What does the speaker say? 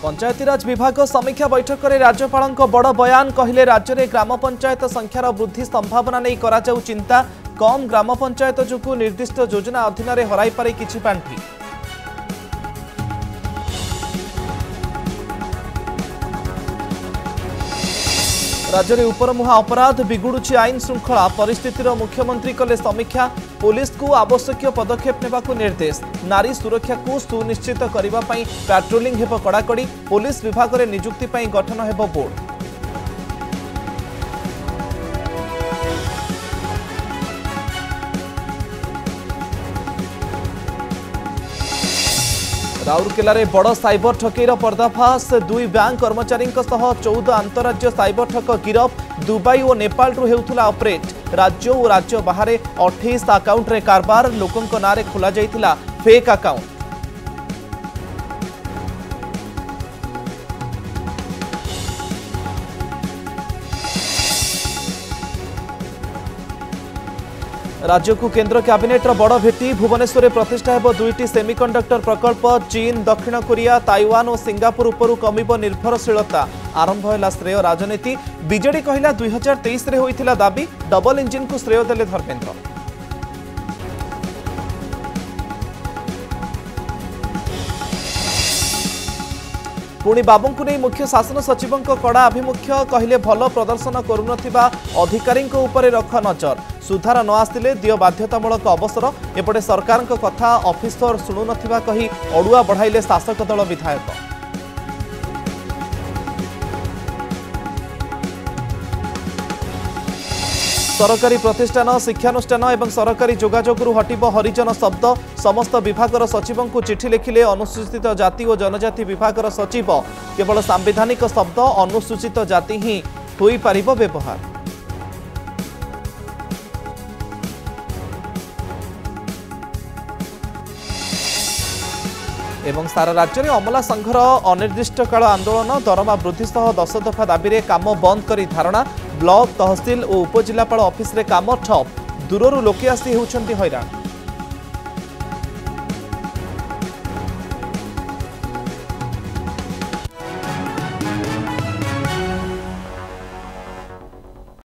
पंचायतीराज विभाग समीक्षा बैठक में राज्यपाल बड़ बयान कहले राज्य में ग्राम पंचायत संख्यार वृद्धि संभावना नहीं करा जाऊ चिंता कम ग्राम पंचायत जो निर्दिष्ट योजना अधीन हराई पारे किछि पांठी। राज्य में उपरमुहा अपराध बिगुड़ुछि आईन श्रृंखला परिस्थितिर मुख्यमंत्री कले समीक्षा पुलिस को आवश्यक पदक्षेप नेबाकु निर्देश नारी सुरक्षा को सुनिश्चित करने पेट्रोलिंग हेब कड़ाकड़ी पुलिस विभाग में नियुक्ति गठन हेब बोर्ड। राउरकेला रे बड़ साइबर ठकेईर पर्दाफाश 2 बैंक कर्मचारी 14 अंतरराज्य साइबर ठक गिरफ दुबई और नेपाल हेउथुला ऑपरेट राज्य और राज्य बाहर 28 अकाउंट रे कारबार लोकंक नारे खोला जाइथिला फेक अकाउंट। राज्य को केंद्र कैबिनेट बड़ भेटी भुवनेश्वर में प्रतिष्ठा हेब 2टी सेमिकंडक्टर प्रकल्प चीन दक्षिण कोरिया ताइवान और सिंगापुर उपरू कमिब निर्भरशीलता आरंभ है श्रेय राजनीति बीजेडी कहला 2023 रे होइथिला दाबी डबल इंजिन को श्रेय देले धर्मेंद्र। पुणी बाबू को नहीं मुख्य शासन सचिव कड़ा आभिमुख्य कहले भल प्रदर्शन करुनथिबा अधिकारी रख नजर सुधार न आसिले दियो बाध्यतामूलक अवसर एपटे सरकार कथा ऑफिसर शुणु नथिबा कही अड़ुआ बढ़ाइले शासक दल विधायक। सरकारी प्रतिष्ठान शिक्षानुष्ठान एवं सरकारी जोगाजोगु हटिब हरिजन शब्द समस्त विभागर सचिवों को चिठी लिखिले अनुसूचित जाति और जनजाति विभागर सचिव केवल सांविधानिक शब्द अनुसूचित जाति ही होई पारिबो व्यवहार। एवं सारा राज्य में अमला संघर अनिर्दिष्ट काल आंदोलन दरमा वृद्धि सह 10 दफा दाबी काम बंद करी धारणा ब्लॉक तहसिल और उपजिलापाल ऑफिस रे काम ठप दूररू लोके आसी होउछंती हैरान।